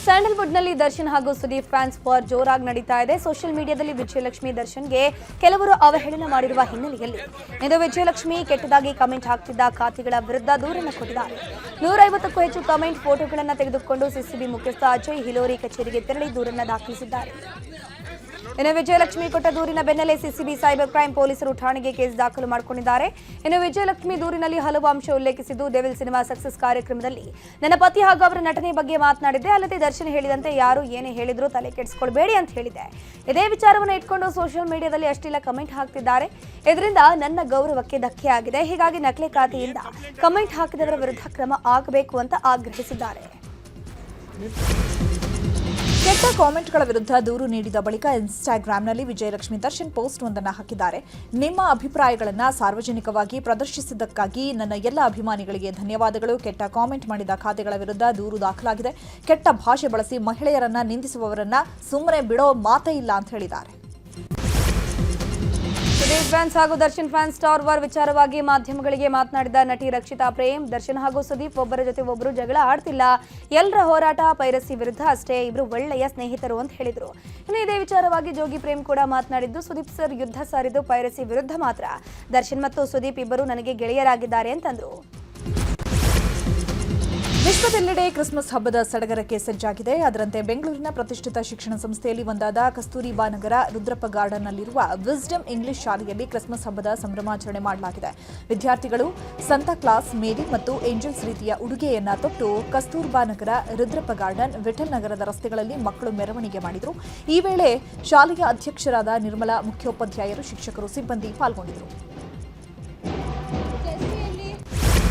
ಸ್ಯಾಂಡಲ್ವುಡ್ನಲ್ಲಿ ದರ್ಶನ್ ಹಾಗೂ ಸುದೀಪ್ ಫ್ಯಾನ್ಸ್ ವಾರ್ ಜೋರಾಗಿ ನಡೀತಾ ಇದೆ. ಸೋಷಿಯಲ್ ಮೀಡಿಯಾದಲ್ಲಿ ವಿಜಯಲಕ್ಷ್ಮಿ ದರ್ಶನ್ಗೆ ಕೆಲವರು ಅವಹೇಳನ ಮಾಡಿರುವ ಹಿನ್ನೆಲೆಯಲ್ಲಿ ಇಂದು ವಿಜಯಲಕ್ಷ್ಮಿ ಕೆಟ್ಟದಾಗಿ ಕಮೆಂಟ್ ಹಾಕ್ತಿದ್ದ ಖಾತೆಗಳ ವಿರುದ್ಧ ದೂರನ್ನು ಕೊಟ್ಟಿದ್ದಾರೆ. 150ಕ್ಕೂ ಹೆಚ್ಚು ಕಮೆಂಟ್ ಫೋಟೋಗಳನ್ನು ತೆಗೆದುಕೊಂಡು ಸಿಸಿಬಿ ಮುಖ್ಯಸ್ಥ ಅಜಯ್ ಹಿಲೋರಿ ಕಚೇರಿಗೆ ತೆರಳಿ ದೂರನ್ನು ದಾಖಲಿಸಿದ್ದಾರೆ. ಇನ್ನು ವಿಜಯಲಕ್ಷ್ಮಿ ಕೊಟ್ಟ ದೂರಿನ ಬೆನ್ನಲ್ಲೇ ಸಿಸಿಬಿ ಸೈಬರ್ ಕ್ರೈಂ ಪೊಲೀಸರು ಠಾಣೆಗೆ ಕೇಸ್ ದಾಖಲು ಮಾಡಿಕೊಂಡಿದ್ದಾರೆ. ಇನ್ನು ವಿಜಯಲಕ್ಷ್ಮಿ ದೂರಿನಲ್ಲಿ ಹಲವು ಅಂಶ ಉಲ್ಲೇಖಿಸಿದ್ದು, ಡೆವಿಲ್ ಸಿನಿಮಾ ಸಕ್ಸಸ್ ಕಾರ್ಯಕ್ರಮದಲ್ಲಿ ನನ್ನ ಪತಿ ಹಾಗೂ ಅವರ ನಟನೆ ಬಗ್ಗೆ ಮಾತನಾಡಿದ್ದೆ. ಅಲ್ಲದೆ ದರ್ಶನ್ ಹೇಳಿದಂತೆ ಯಾರು ಏನೇ ಹೇಳಿದ್ರು ತಲೆ ಕೆಡಿಸಿಕೊಳ್ಬೇಡಿ ಅಂತ ಹೇಳಿದೆ. ಇದೇ ವಿಚಾರವನ್ನು ಇಟ್ಕೊಂಡು ಸೋಷಿಯಲ್ ಮೀಡಿಯಾದಲ್ಲಿ ಅಷ್ಟೆಲ್ಲ ಕಮೆಂಟ್ ಹಾಕ್ತಿದ್ದಾರೆ. ಇದರಿಂದ ನನ್ನ ಗೌರವಕ್ಕೆ ಧಕ್ಕೆ ಆಗಿದೆ. ಹೀಗಾಗಿ ನಕಲಿ ಖಾತೆಯಿಂದ ಕಮೆಂಟ್ ಹಾಕಿದವರ ವಿರುದ್ಧ ಕ್ರಮ ಆಗಬೇಕು ಅಂತ ಆಗ್ರಹಿಸಿದ್ದಾರೆ. ಕೆಟ್ಟ ಕಾಮೆಂಟ್ಗಳ ವಿರುದ್ಧ ದೂರು ನೀಡಿದ ಬಳಿಕ ಇನ್ಸ್ಟಾಗ್ರಾಂನಲ್ಲಿ ವಿಜಯಲಕ್ಷ್ಮಿ ದರ್ಶನ್ ಪೋಸ್ಟ್ ಒಂದನ್ನು ಹಾಕಿದ್ದಾರೆ. ನಿಮ್ಮ ಅಭಿಪ್ರಾಯಗಳನ್ನು ಸಾರ್ವಜನಿಕವಾಗಿ ಪ್ರದರ್ಶಿಸಿದ್ದಕ್ಕಾಗಿ ನನ್ನ ಎಲ್ಲ ಅಭಿಮಾನಿಗಳಿಗೆ ಧನ್ಯವಾದಗಳು. ಕೆಟ್ಟ ಕಾಮೆಂಟ್ ಮಾಡಿದ ಖಾತೆಗಳ ವಿರುದ್ಧ ದೂರು ದಾಖಲಾಗಿದೆ. ಕೆಟ್ಟ ಭಾಷೆ ಬಳಸಿ ಮಹಿಳೆಯರನ್ನ ನಿಂದಿಸುವವರನ್ನ ಸುಮ್ಮನೆ ಬಿಡೋ ಮಾತೇ ಇಲ್ಲ ಅಂತ ಹೇಳಿದ್ದಾರೆ. ಸುದೀಪ್ ಫ್ಯಾನ್ಸ್ ಹಾಗೂ ದರ್ಶನ್ ಫ್ಯಾನ್ಸ್ ಸ್ಟಾರ್ ವಾರ್ ವಿಚಾರವಾಗಿ ಮಾಧ್ಯಮಗಳಿಗೆ ಮಾತನಾಡಿದ ನಟಿ ರಕ್ಷಿತಾ ಪ್ರೇಮ್, ದರ್ಶನ್ ಹಾಗೂ ಸುದೀಪ್ ಒಬ್ಬರ ಜೊತೆ ಒಬ್ಬರು ಜಗಳ ಆಡ್ತಿಲ್ಲ. ಎಲ್ಲರ ಹೋರಾಟ ಪೈರಸಿ ವಿರುದ್ಧ ಅಷ್ಟೇ. ಇಬ್ರು ಒಳ್ಳೆಯ ಸ್ನೇಹಿತರು ಅಂತ ಹೇಳಿದ್ರು. ಇನ್ನು ಇದೇ ವಿಚಾರವಾಗಿ ಜೋಗಿ ಪ್ರೇಮ್ ಕೂಡ ಮಾತನಾಡಿದ್ದು, ಸುದೀಪ್ ಸರ್ ಯುದ್ಧ ಸಾರಿದ್ದು ಪೈರಸಿ ವಿರುದ್ಧ ಮಾತ್ರ. ದರ್ಶನ್ ಮತ್ತು ಸುದೀಪ್ ಇಬ್ಬರು ನನಗೆ ಗೆಳೆಯರಾಗಿದ್ದಾರೆ ಅಂತಂದ್ರು. ವಿಶ್ವದೆಲ್ಲೆಡೆ ಕ್ರಿಸ್ಮಸ್ ಹಬ್ಬದ ಸಡಗರಕ್ಕೆ ಸಜ್ಜಾಗಿದೆ. ಅದರಂತೆ ಬೆಂಗಳೂರಿನ ಪ್ರತಿಷ್ಠಿತ ಶಿಕ್ಷಣ ಸಂಸ್ಥೆಯಲ್ಲಿ ಒಂದಾದ ಕಸ್ತೂರಿಬಾ ನಗರ ರುದ್ರಪ್ಪ ಗಾರ್ಡನ್ನಲ್ಲಿರುವ ವಿಸ್ಡಮ್ ಇಂಗ್ಲಿಷ್ ಶಾಲೆಯಲ್ಲಿ ಕ್ರಿಸ್ಮಸ್ ಹಬ್ಬದ ಸಂಭ್ರಮಾಚರಣೆ ಮಾಡಲಾಗಿದೆ. ವಿದ್ಯಾರ್ಥಿಗಳು ಸಂತಾ ಕ್ಲಾಸ್, ಮೇರಿ ಮತ್ತು ಏಂಜಲ್ಸ್ ರೀತಿಯ ಉಡುಗೆಯನ್ನ ತೊಟ್ಟು ಕಸ್ತೂರ್ಬಾ ನಗರ, ರುದ್ರಪ್ಪ ಗಾರ್ಡನ್, ವಿಠಲ್ ನಗರದ ರಸ್ತೆಗಳಲ್ಲಿ ಮಕ್ಕಳು ಮೆರವಣಿಗೆ ಮಾಡಿದರು. ಈ ವೇಳೆ ಶಾಲೆಯ ಅಧ್ಯಕ್ಷರಾದ ನಿರ್ಮಲಾ, ಮುಖ್ಯೋಪಾಧ್ಯಾಯರು, ಶಿಕ್ಷಕರು, ಸಿಬ್ಬಂದಿ ಪಾಲ್ಗೊಂಡಿದ್ದರು.